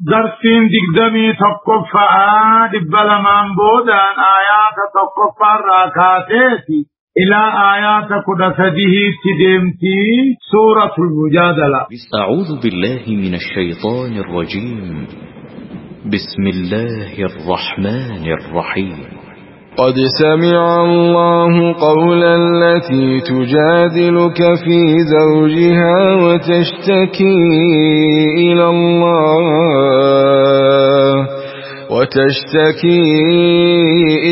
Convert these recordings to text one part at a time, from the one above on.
درسين دقدمي تقفها دبلا من بودان آيات تقفها الراكاتيتي إلى آيات قدسده تدمتي سورة المجادلة. أعوذ بالله من الشيطان الرجيم. بسم الله الرحمن الرحيم. قد سمع الله قول التي تجادلك في زوجها وتشتكي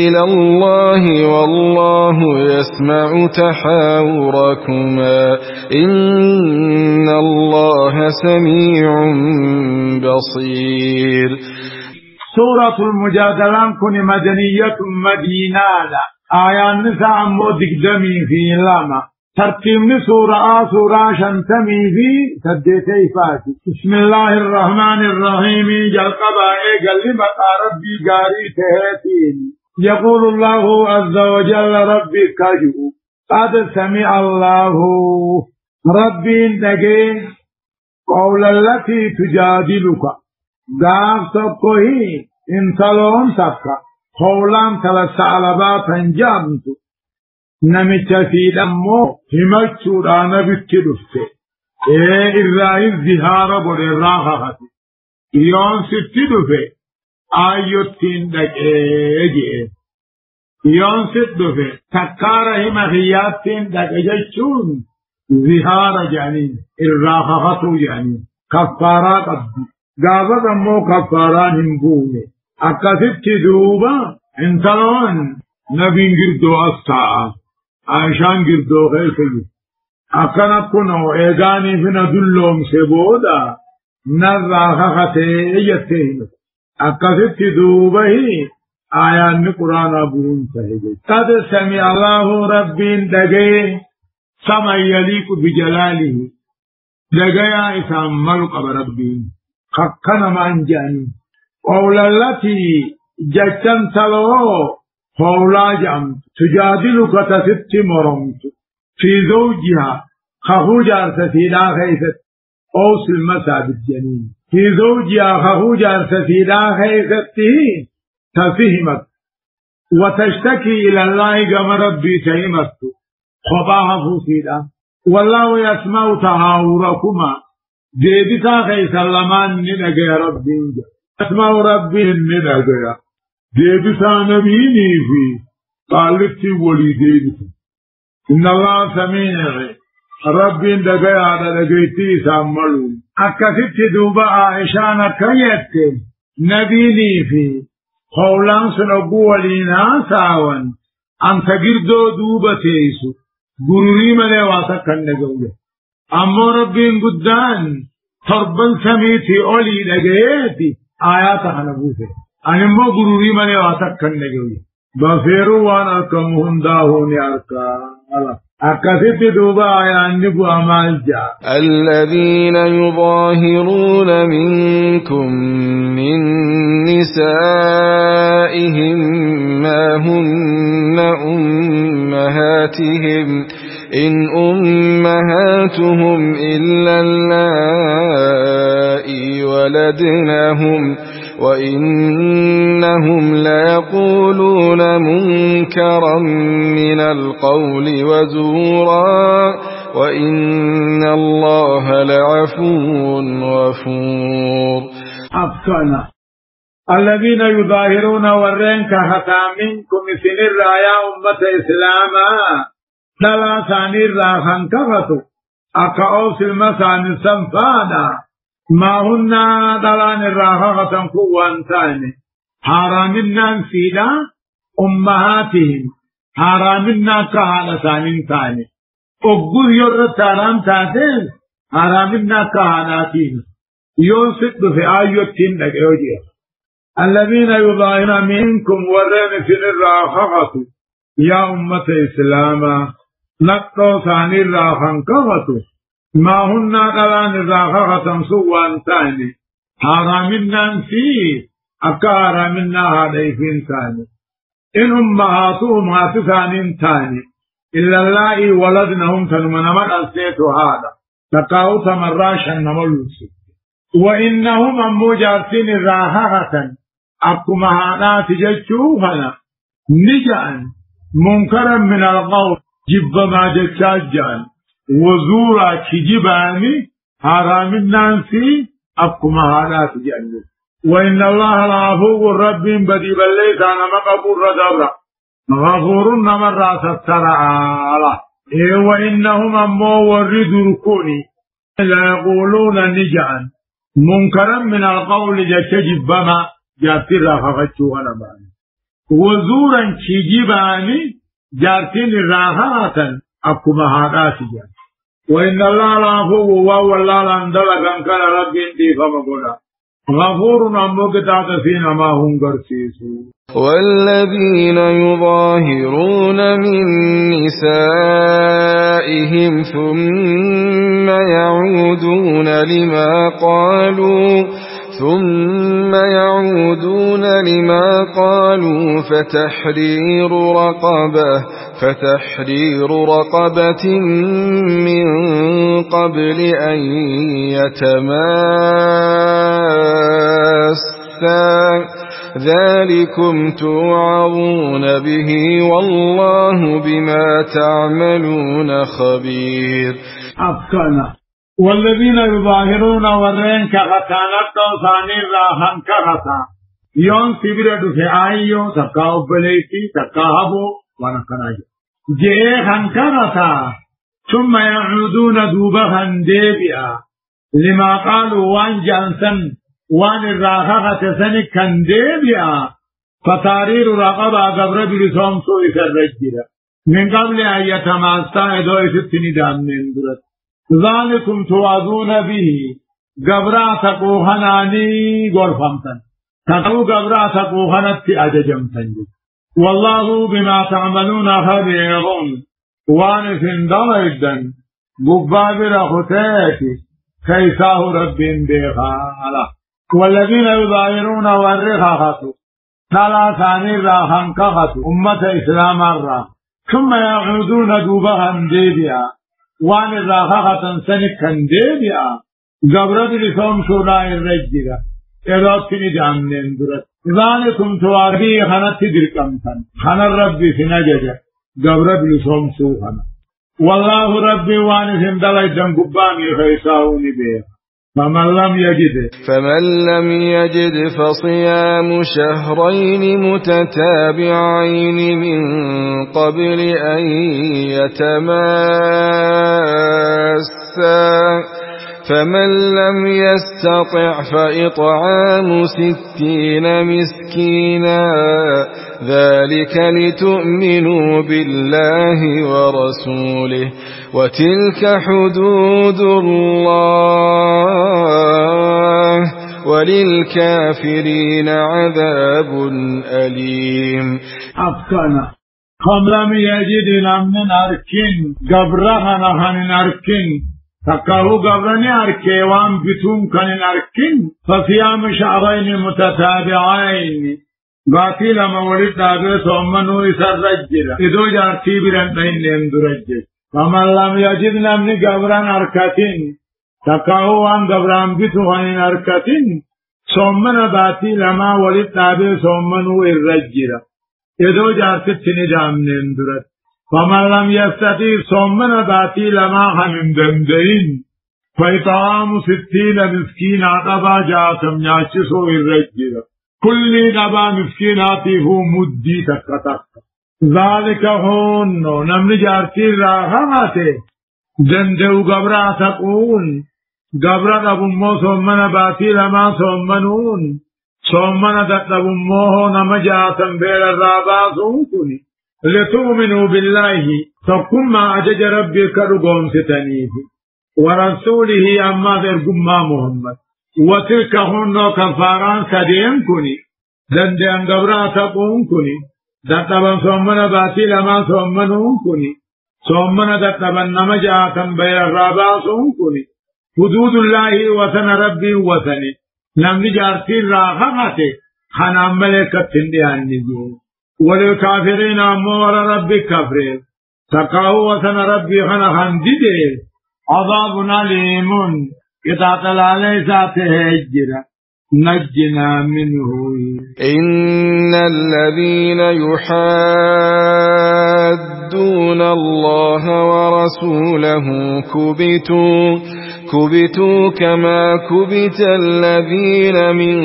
إلى الله والله يسمع تحاوركما إن الله سميع بصير. سورة المجادلة كن مدنية مدينة آيان نساء مودك دمي في لما ترتيب سورة شنتمي في سديتي فاتي. بسم الله الرحمن الرحيم. جل قبائي قلبت ربي قاري تهتين. يقول الله عز وجل ربي كجو قد سمع الله ربي انتقي قول التي تجادلك قاف سبقه انتلون سبقا قولان تلسى على باتن جابنتو نمت في دمو همتشو رانا بكدفته إرائي الزهار بر الراحة يون ستدفه آيوتين دك يون ستدفه تكاره مخياتين دك جشون زهار جانين الراحة جانين كفارات أبدي قابض أمو كفاران هنبوني أكثت دوبا انتلون نبين قردو أستا عشان قردو غير فيه أكنا كنو إيغاني فينا دلوم سبودا نرى خطيئتين أكثت دوبا هي آيان قرآن أبون سهيدي. قد سمع الله ربين دقي سما يليق بجلاله دقيا إسام ملق بربين خكنا ما انجاني قول التي جتن تلو قولا جام تجادلك تست مرمت في زوجها خهوج أرسسيلا خيست أوس المساد الجنين في زوجها خهوج أرسسيلا خيسته تفهمت وتشتكي إلى الله كما ربي تهمت خباها فسيلا والله يسمع تهاوركما ديبتا خي سلمان ندقى ربي اسمع ربي ندقى ديبتا نبيني في قالت ولي ديبتا إن الله سميع ربي ندقى على دقيتي ساملون أكثت دوبا عائشان كيت نبيني في قولان سنقو ولينا ساوان أنت قردو دوبا تيسو قروري من واسكا نقوله أما ربين قدان تربن سميتي أولي لقيتي آياتها نبوثي أنما قروري من واسكا نقوله بفيرو وانا أركمهم داهوني أكثت دوبا آيان نبو أمال جاء. الذين يظاهرون منكم من نسائهم ما هن أمهاتهم إن أمهاتهم إلا اللائي ولدنهم وإنهم ليقولون منكرا من القول وزورا وإن الله لعفو غفور. أبطنا الذين يظاهرون ورين كهتا منكم سنر يا أمة إسلاما دلا ثاني راخن كفتو أكاوس المسان السنفادا ما هن دلان الراخة قوان ثاني حرامنا سيدا أمهاتهم حرامنا كهانا ثاني أقول يرد تارام تاتين حرامنا كهاناتين يوسف في آيوتين لك يوجيه الذين يظاهرون منكم ورين سنر الراخة يا أمة إسلاما نقطو ثاني الراخن كفتو ما هن دلان الراخة سوان ثاني حرامنا فيه أكار منا هديفين ثاني إن أمهاتهم هاتثان ثاني إلا الله ولدنهم تنمنمت أسيت هذا تقاو تمراشا نملوسي وإنهم أمو جارتين الراحة أكما هانات جتشوفنا نجأن منكرا من القول جب ما جتشاجان وزورا كجباني حرام النانسي أكما هانات جنة وإن الله لعفو رب بدي بليس أنا مقبول ردبرا غفور نمر سترعالا وإنهم أمو ورد ركوني لا يقولون نجعا منكرا من القول جتجب ما جاتر فغتشو أنا باني وزورا كجباني جاتين الراحة أكما هانات جنة وإن الله لعفو وهو الله لندلق كان رب انتي فمقولا غفور أمك تعتسين ما هم قرسيسو والذين يظاهرون من نسائهم ثم يعودون لما قالوا فتحرير رقبة من قبل أن يتماسا ذلكم توعظون به والله بما تعملون خبير. أفكنا والذين يظاهرون ورين كغتانت وثاني راهن كغتا يون سبرد في آيو تقاو بليتي تقاهبو ونقناج جيهن كغتا ثم يعودون دوبهن ديبئا لما قالوا وان جانسن وان الراغة سنك كان ديبئا فتارير رقبا قبر بلسوم سوء الرجل من قبل أن يتماسا إدوئي ستني دامن درد ذلكم توعظون به قبرا تقوهناني غرفمتن تقو قبرا تقوهنت أججمتن والله بما تعملون خبير وان فندلدن قبابر ختاتي كيساه رب بخاله والذين يظاهرون والرخاخة ثلاثان الراحن كخة أمة إسلام الراح ثم يعودون دوبها ديبيا وان الراحة سنكا ديبيا قبرت لسوم شراء الرجل إرادتني جامنين درت ذلكم تواربي خانت تدركمتن خان الرب في نججة قبرت لسوم سوخنا والله ربي وان فندلدن قبامي خيساوني بيه فمن لم يجد فصيام شهرين متتابعين من قبل أن يتماسا فمن لم يستطع فإطعام 60 مسكينا ذلك لتؤمنوا بالله ورسوله وتلك حدود الله وللكافرين عذاب أليم. أفكنا هم لم يجد لمن أركين قبرها نهن أركين تكاهو قبرني أركيوان بتوم كان أركين فصيام شهرين متتابعين باقي لما ولد دابه ثمنو يسرجل إذو جارتي برنتين يندرجل فمن لم يجد لمن قبران أركتين تكاهوان قبران بتوهن أركتين ثمن باقي لما ولد دابه ثمنو الرجل إذو جارتي تندام يندرجل فمن لم يستطيع ثمن باقي لما هم دندين فإطعام 60 مسكين عطبا جاتم ياشسو الرجل كل نبا مسكيناته مدي تكتك ذلك هون نمن جارتي راهمته دندو قبرا تقون قبرا أبمو ثمن باتي لما ثمنون ثمن تتبموه نمجاتا بير الراباسون كني لتؤمنوا بالله فكم ما أجج ربك رقون ستنيه ورسوله أما ذر قم محمد وتلك هن كفاران سدين كني دندن قبرا تقون كني دتبن ثمن باتي لما ثمنون كني ثمن دتبن نمجاتا بير الراباسون كني حدود الله وثن ربي وثني نمني جارتي راخمته خنام ملكة تنديان نجو وللكافرين أمور ربي كفرين تقاو وثن ربي خنخان ديدي عذاب أليم قطعة العلي ذاته هجرة نجنا منه. إن الذين يحادون الله ورسوله كبتوا كما كبت الذين من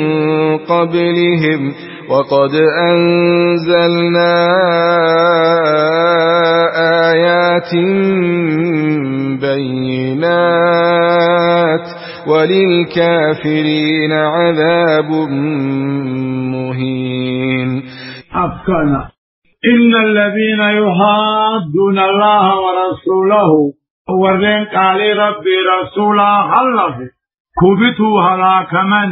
قبلهم وقد أنزلنا آيات بينات وللكافرين عذاب مهين. أفكنا إن الذين يحادون الله ورسوله ورين قال ربي رسولا خلف كبتوا هلاك من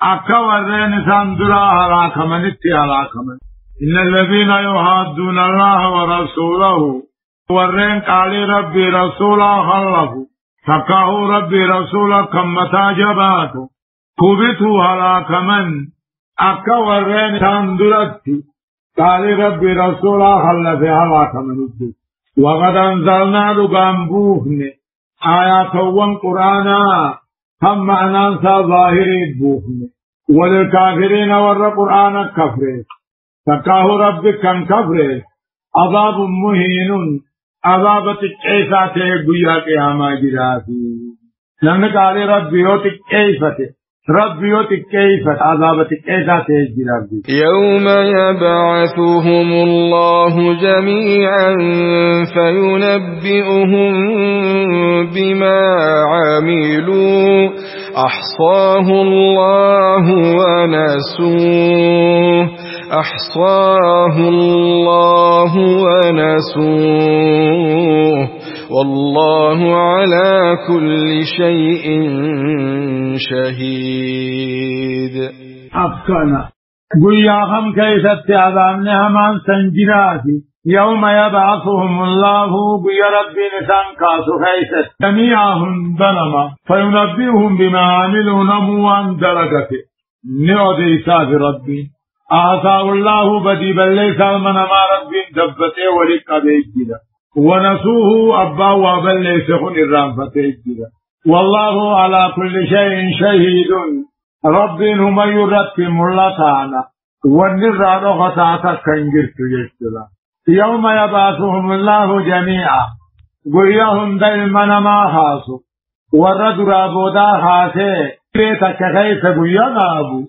أكا ورين سندرا هلاك من هلاك من. إن الذين يحادون الله ورسوله ورين قال ربي رسولا خلف فكاه ربي رسولا كمتا جباتو كبتوا هلاك من أكا ورين سندرتي قال ربي رسولا خلف هلاك من. وقد أنزلنا لقام بوهن آيات قرآنا هم معنى ظاهر بوهن وللكافرين ور قرآن كفر فكاه ربك كان كفر عذاب مهين عذاب تكيسات بيا قياما جراتي لأن قال ربي يوتك كيفته ربي يوتك كيفت عذاب تكيسات جراتي. يوم يبعثهم الله جميعا فينبئهم بما عملوا أحصاه الله ونسوه والله على كل شيء شهيد. أفكنا قياهم كيف اتعذابنا من سنجراتي يوم يبعثهم الله بيا ربي نسان كاسو خيست جميعهم ظلما فينبئهم بما عملوا نموان درجته نعودي ساف ربي أعطاه الله بدي بل ليس من ما ربي دبته ولك بيجدا ونسوه أبا وبل ليس خن الرانفته جدا والله على كل شيء شهيد. ربي هم يرتم الله تعالى والنرى رغتاتا كنجرت يجدا. يوم يبعثهم الله جميعا قيهم دائما ما خاصوا والرجل أبودا خاصه بيتك كيف قيانا أبو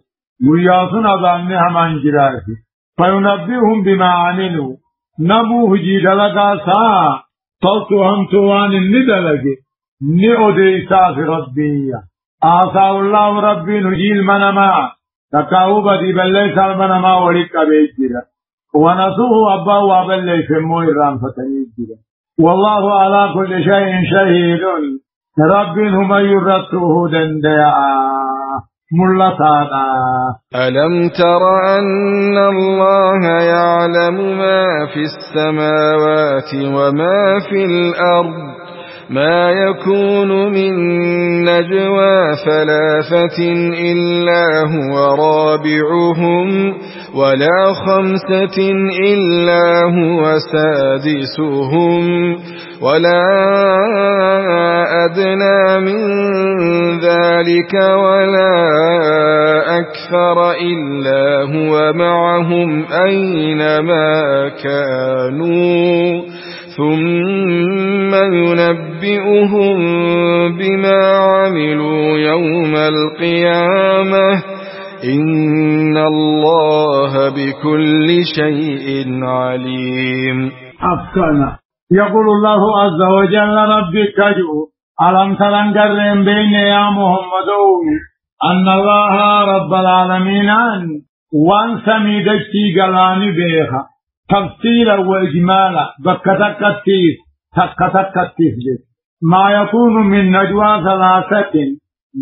قياسنا بأنها من جراتي فينبئهم بما عملوا نموه جيد لغا سا صلتهم توان الندلق نعودي ساف ربي آساء الله ربي نجيل منما تكاوب دي بلي سالمنما ولك بيجرا ونسوه أبا وابل ليس مويران فتنيجرا والله على كل شيء شهيد. رب هم يرتوه دنديا ملتانا. ألم تر أن الله يعلم ما في السماوات وما في الأرض ما يكون من نجوى ثلاثة إلا هو رابعهم ولا خمسة إلا هو سادسهم ولا أدنى من ذلك ولا أكثر إلا هو معهم أينما كانوا ثم ينبئهم بما عملوا يوم القيامة إن الله بكل شيء عليم. أفكنا يقول الله عز وجل ربي كجو ألم ترن قرن بين يا محمد أن الله رب العالمين وان سميدشتي قلاني بيخا تفصيلا وإجمالا بكتكتيس ما يكون من نجوى ثلاثة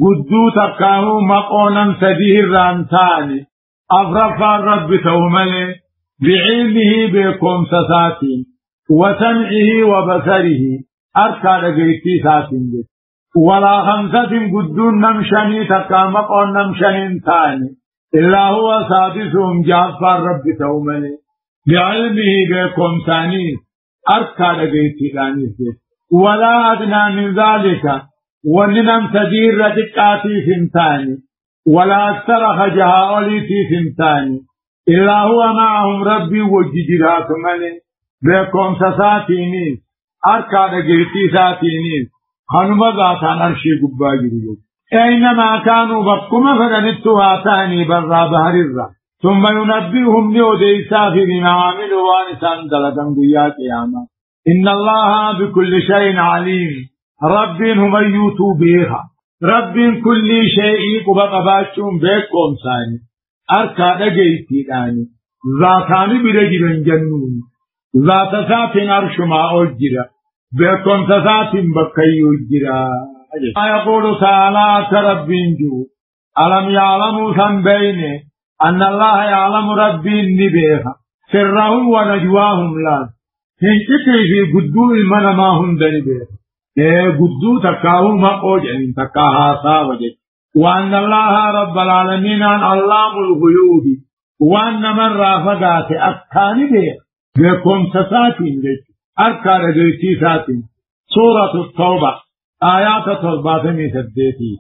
قدو تكاهو مقونا سديه الرانتاني أفرفا الرب تومله بعلمه بكم سساتين وسمعه وبصره أركان قيتي ساتين ولا خمسة قدون نمشني تكا مقونا نمشنين تاني إلا هو سادسهم جعفر الرب تومله بعلمه بكم ثاني أركان قيتي لانيسي ولا أدنى من ذلك وننم تدير ردقاتي سنتاني ولا أكثر خجها أوليتي سنتاني إلا هو معهم ربي وججرات مني بكم سساتينيس أركاد قرتي ساتينيس خنم ذاتان أرشي قباجريو أينما كانوا بكم فلنتواتاني برا بهر الرّ ثم ينبئهم لودي سافر بما عملوا وانسان دلقن قيات قياما إن الله بكل شيء عليم رب هم يوتوا بها رب كل شيء قبقباشون بكم ثاني أركاد قيتي ثاني ذاتان برجل جنون ذات سات عرش ما أجرى بكم سات بكي أجرى يقول تعالى كرب جو ألم يعلموا ذنبين أن الله يعلم ربي النبيها سرهم ونجواهم لا هنشكي في قدو المنا ما هم دنبيها قدو تكاهم ما أوجن تكاها ساوجد وأن الله رب العالمين عن علام الغيوب وأن من رافقات أكاني بيها بكم سساتين أركان جيتي ساتين سورة التوبة آيات تربات ميسدتي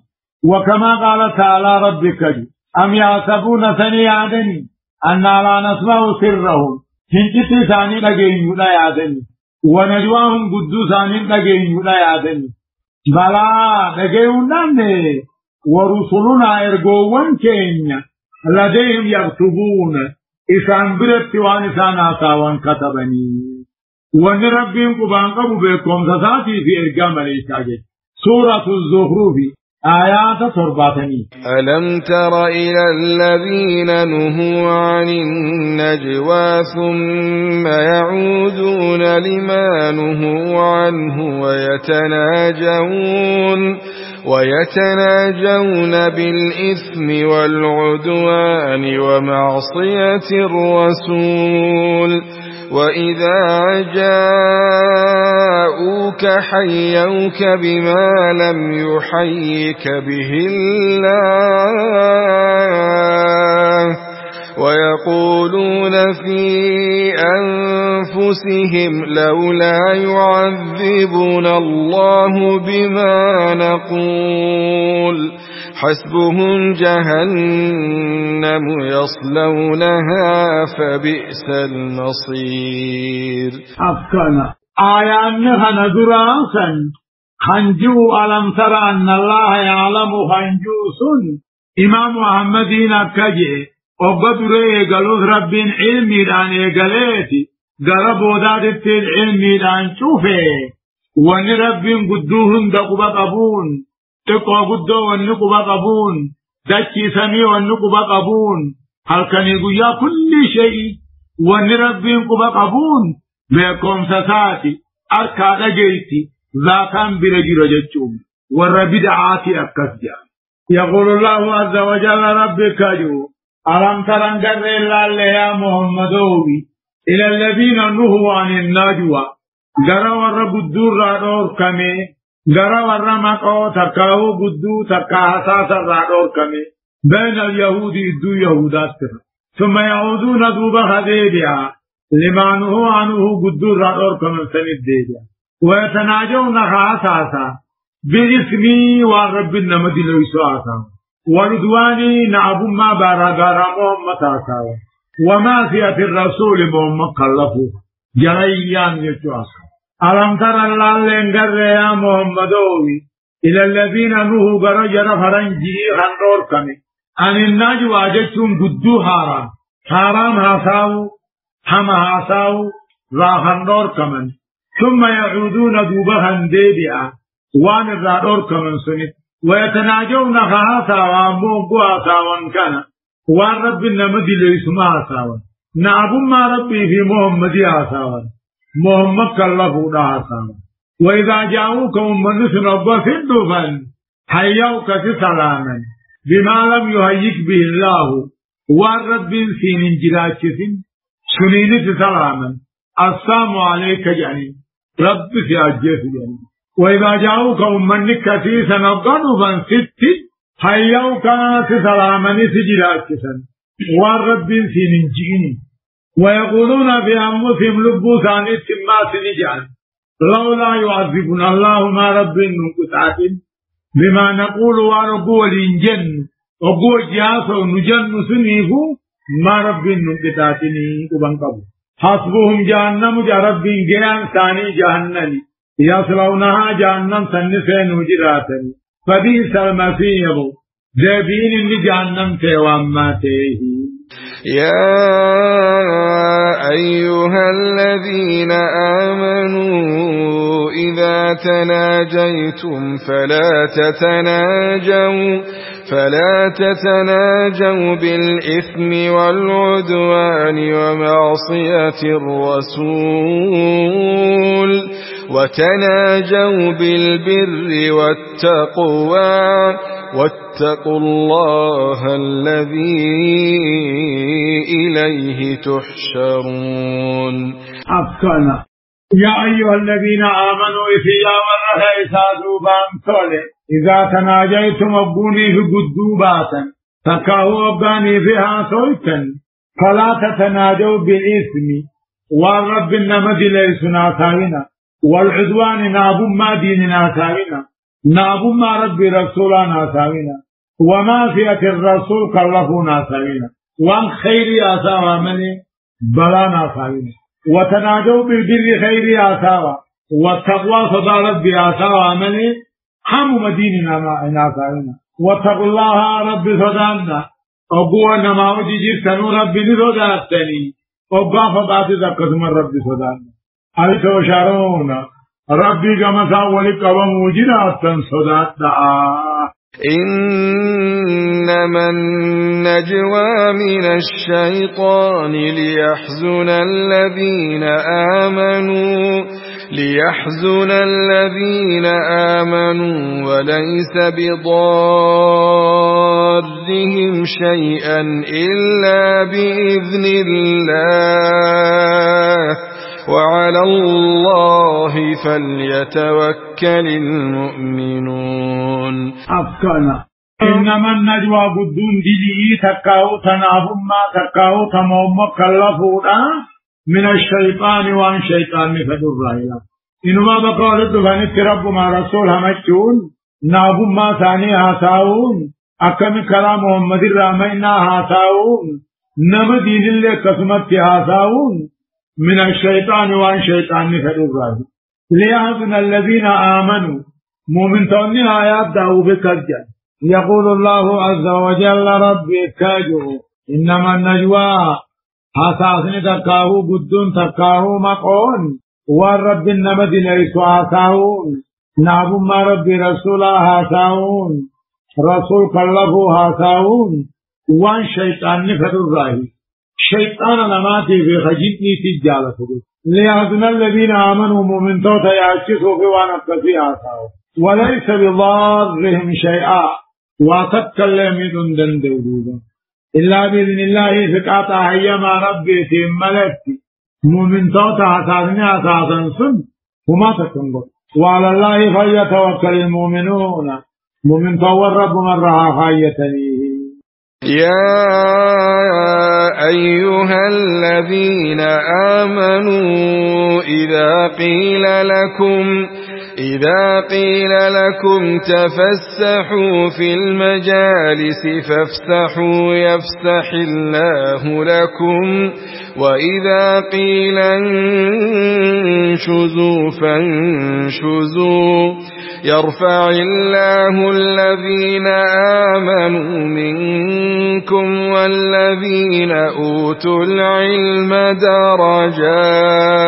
وكما قال تعالى ربك أم يحسبون ثني عدني أن لا نسمع سرهم هنجت ثاني لقين ولا يعدني ونجواهم قدو ثاني لقين ولا يعدني بلا لقين نمي ورسلنا إرقوان كينيا لديهم يكتبون إسان برت وانسان آتاوان كتبني ونربهم قبانقبوا بكم سساتي في إرقام الإشاجة سورة الزخرف آيات ترباتني ألم تر إلى الذين نهوا عن النجوى ثم يعودون لما نهوا عنه ويتناجون بالإثم والعدوان ومعصية الرسول وإذا جاءوك حيوك بما لم يحيك به الله ويقولون في أنفسهم لولا يعذبنا الله بما نقول حسبهم جهنم يصلونها فبئس المصير أفكنا آيان خندراسا خنجو ألم تر أن الله يعلم خنجوسن إمام محمدين أكجي وقدر إيقالوث رب علمي دان إيقاليتي قرب ودادت العلمي دان شوفي وان رب قدوهم دقب قبون تقوى قدو والنقب قبون دكي سمي والنقب قبون هل كان يقول يا كل شيء وان رب قب قبون بكم سساتي أركا لجيتي ذاتان برجي رجتشوم والرب دعاتي أكسجا يقول الله عز وجل ربك جو ألم ترن قر الله يا محمدوي إلى الذين نهوا عن النجوى قرأ ورب الدور رادور كمي قرأ ورمقو تكاو قدو تكاهساس رادور كمي بين اليهود إدو يهودات ثم يعودون دوب خديدها لما نهوا عنه قدو رادور كمي سند ديدها ويتناجون خاساسا باسمي والرب النمدي لويسواسا ورضواني نعب ما باراغارا محمد آساوا وما فيها الرسول محمد خلفو جريان يتواسا ألم تر الله لنقر يا محمدوي إلى الذين نهوا برجر فرنجي خندور كمي أن النجوى جتهم قدو حرام هاساو حما هاساو را خندور كمن ثم يعودون دوبها ديبئا وان الرادور كمن سنت ويتناجون خاصا واموقوا ساوان كان وان رب النمدي ليسما ساوان نعب ما ربي في محمد ساوان محمد كالله ساوان وإذا جاءوك من سنبا سندفا حيوك سلاما بما لم يهيك به الله وان رب سين جلاشسين سنين سلاما السلام عليك جاني رب سياجيس جاني وإذا جاءوك من كثيسا نبغضوا ست حيوك سلاما سجلاشسا وان رب سين جيني ويقولون في أنفسهم لبوسان ما سنجان لولا يعذبنا الله ما رب نقطعات بما نقول ونقول إنجن وقول جاسو نجن سنيفو ما رب نقطاتني وبنقبو حسبهم جهنم جا رب جيان ثاني جهنم يصلونها جهنم سنسين وجراتني فبئس المصير جابين اللي جهنم تواماته. يا أيها الذين آمنوا إذا تناجيتم فلا تتناجوا بالإثم والعدوان ومعصية الرسول وتناجوا بالبر والتقوى واتقوا الله الذي إليه تحشرون. أفكنا يا أيها الذين آمنوا إذا ورها إسادوا بامثله إذا تناجيتم أبوني في قدوباتا فكاهوا أباني فيها صوتا فلا تتناجوا بالإثم والرب النمد ليس ناساونا والعدوان ناب ما ديننا ساونا ناب ما رب رسولنا ساونا وما فية الرسول كلفنا ساونا وان خير آساوا مني بلانا ساونا وتناجوا بالبر خير آساوا والتقوى صدارت بآساوا مني هم مديننا ما ساونا واتقوا الله رب صدامنا أبوه نماوجي جيرتنو رب نصداتني أبا فباتي قسم رب صدامنا ألتو شارون ربي كما ساولك وموجنات صدات إنما النجوى من الشيطان ليحزن الذين آمنوا وليس بضارهم شيئا إلا بإذن الله وعلى الله فليتوكل المؤمنون. أفكنا إنما النجوى بدون دلي تكاو تنافم ما تكاو تموم كلفونا من الشيطان وان شيطان فدر رأيلا إنما بقالت فانت رب ما رسول همجون نافم ما ثاني هاساون أكم كلام محمد الرحمينا هاساون نمدين اللي قسمت هاساون من الشيطان وان شيطان فدر ليحزن الذين آمنوا مؤمن توني آيات دعو بكرجا يقول الله عز وجل ربي كاجو إنما النجوى حساسني تكاهو بدون تكاهو مقون والرب النمد ليس هاساون نعب ما ربي رسولا هاساون رسول كلفو هاساون وان شيطان فدر شيطان نماتي في خجيتني تجالة ليحزن الذين آمنوا مؤمن توتا يعشقوا في وانقفي آساو وليس بضارهم شيئا وتتكلم دندن دودودا إلا بإذن الله فقاطع أيما ربي في ملكتي مؤمن توتا حساسني أساسا سن وما تكنبط وعلى الله فليتوكل المؤمنون مؤمن تو الرب من رها خايتني. يا أيها الذين آمنوا إذا قيل لكم تفسحوا في المجالس فافسحوا يفسح الله لكم وإذا قيل انشزوا فانشزوا يرفع الله الذين آمنوا منكم والذين أوتوا العلم درجات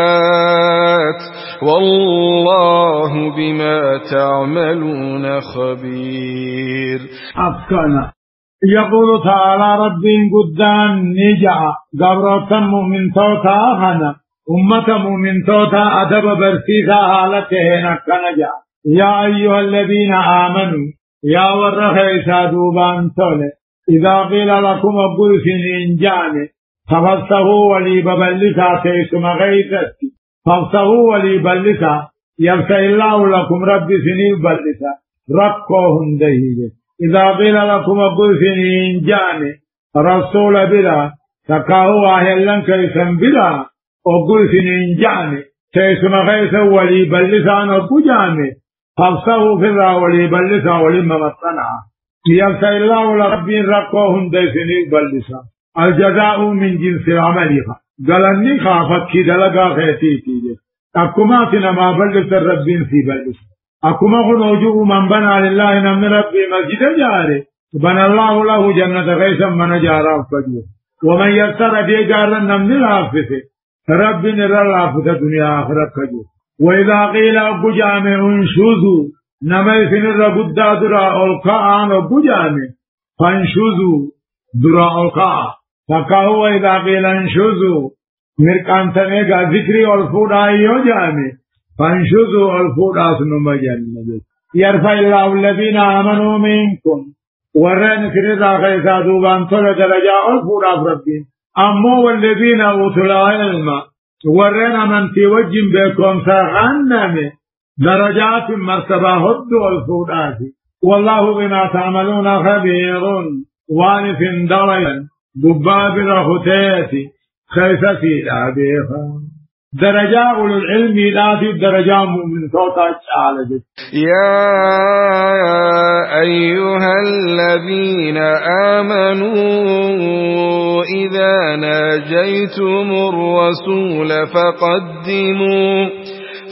والله بما تعملون خبير. أفكنا يقول تعالى ربي قدان نجع قبرة مؤمن توتا هنا أمة مؤمن توتا أدب برسيسا حالته نكنجع. يا أيها الذين آمنوا يا ورخيسا دوبان تولي إذا قيل لكم أبو سنين جاني فافسحوا ولي ببلسا تيسم غيثتي فافسحوا ولي بلسا يفتح الله لكم رب سنين بلسا رقوهم دهيجي. إذا قيل لكم أبو سنين جاني رسول بلا تكاهوا أهلا كيسم بلا أبو سنين جاني تيسم غيثا ولي بلسا أبو جاني فافسه في الراولي بلسا ولما مطنع يبسى الله لربي رقوهم ديسني بلسا الجزاء من جنس عملها قالني خافت كي دلقا خيتيتي أكما ما بلس الربين في بلس أكما خنوجو من بنى لله نمن ربي مسجد جاري بنى الله له جنة غيثا من جارا فجو ومن يسر ديجارا نمن الحافظ ربي نرى الحافظ دنيا آخرة فجو وإذا قيل أبو جامع انشوزوا نميثن الرب درا ألقاء أبو جامع فانشوزوا درا ألقاء فكاهو إذا قيل انشوزوا مركان تنيغا ذكري والفودا يوجامي فانشوزوا الفودا سنما جنة يرفع الله الذين آمنوا منكم ورين كريزا خيسا دوبان طول درجاء الفودا فربين أمو والذين أوتوا العلم ورين من توجم بكم سغنم درجات مرتبة هدوا الفودا والله بما تعملون خبير وانف دويا دباب رختيتي خيفتي الأبيخا درجاء أولو العلم لا في درجاء من صوت الشعالة يا أيها الذين آمنوا إذا ناجيتم الرسول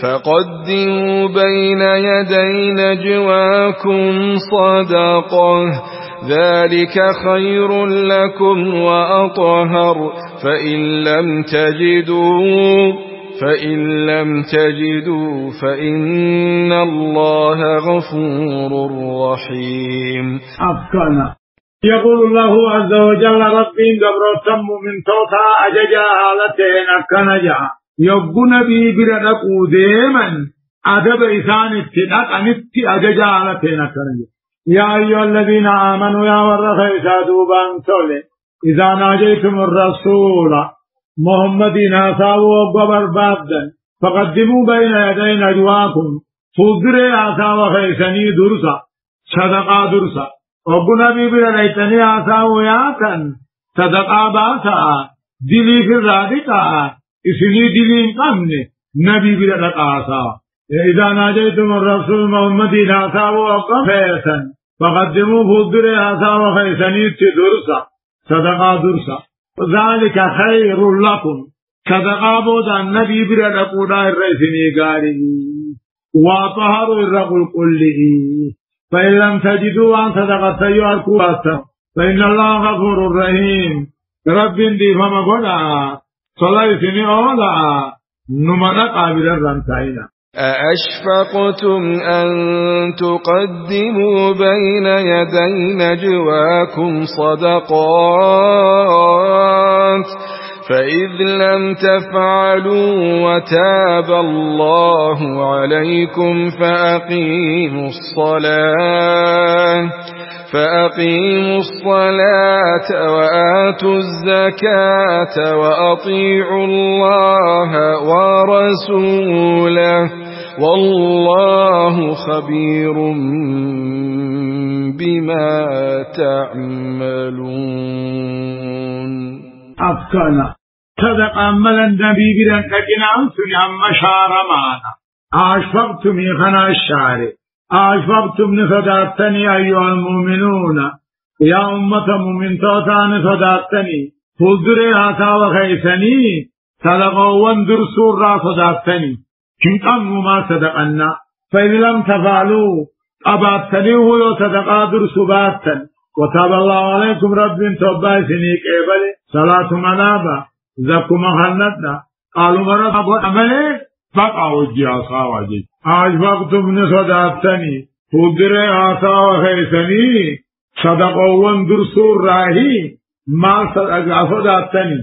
فقدموا بين يدي نجواكم صدقة ذلك خير لكم وأطهر فإن لم تجدوا فإن الله غفور رحيم. أفكنا يقول الله عز وجل ربي قبرتم من توتا أججا حالتين أكنجا يقول نبي بردقوا ديما أدب إسان اتناك أنت أججا حالتين أكنجا يا أيها الذين آمنوا يا ورخيسا دوبان سولي إذا ناجيتم الرسول محمدين آساوا وقبر بابدا فقدموا بين يدي نجواكم فضري آساوا خيساني درسا صدقا درسا وقنا بيبرا ليتني آساوا ياكن صدقا باسا دلي في الرادقا اسني دلين قمني نبي برا لقاسا إذا ناجيتم الرسول محمدين آساوا وقبر خيسان فقدموا فضري آساوا خيساني درسا صدقا درسا ذلك خير لكم صدقا بودا النبي برد قودا الرئيسني قاره وطهر الرقل كله فإن لم تجدوا عن صدقا سيؤركوا فإن الله غفور رحيم رب دي فما قولا صلى سني أولا نمنا قابل الرمسائنا أأشفقتم أن تقدموا بين يدي نجواكم صدقات فإذ لم تفعلوا وتاب الله عليكم فأقيموا الصلاة وآتوا الزكاة وأطيعوا الله ورسوله والله خبير بما تعملون. أفكنا صدق أمل النبي برن لكن أنتم أما شار معنا أشفقتم يخنا الشعر أشفقتم نصدقتني أيها المؤمنون يا أمة مؤمن توتان صدقتني فضري آتا وخيسني صدقوا وانذر سورة صدقتني كنتم ما صدقنا فإن لم تفعلوا أباتنيه يصدقا درس باتا وتاب الله عليكم رب توبا سنيك إبالي صلاة منابا زكو مخلتنا قالوا مرد أبو أمني فقعوا الجياسا وجي أشفقتم نصدقتني فضري آتا وخيسني صدقوا وانذر سورة ما صدقتني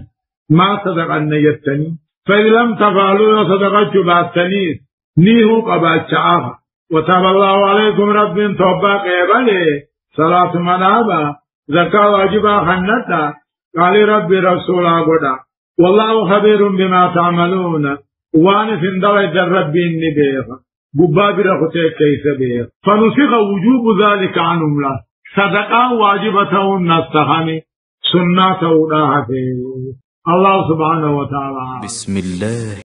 ما صدقنا يتني فإن لم تفعلوا صدقت باتنيس نيهو قبات شعافا وتاب الله عليكم رب توبا قبله صلاة منابا زكاة واجبا خنتا قال ربي رسولا قدا والله خبير بما تعملون وانا فندوى الرب النبيخ قباب رختك كيس بيخ فنسخ وجوب ذلك عنهم لا صدقاء واجبته النستخاني سنة وداهته الله سبحانه وتعالى. بسم الله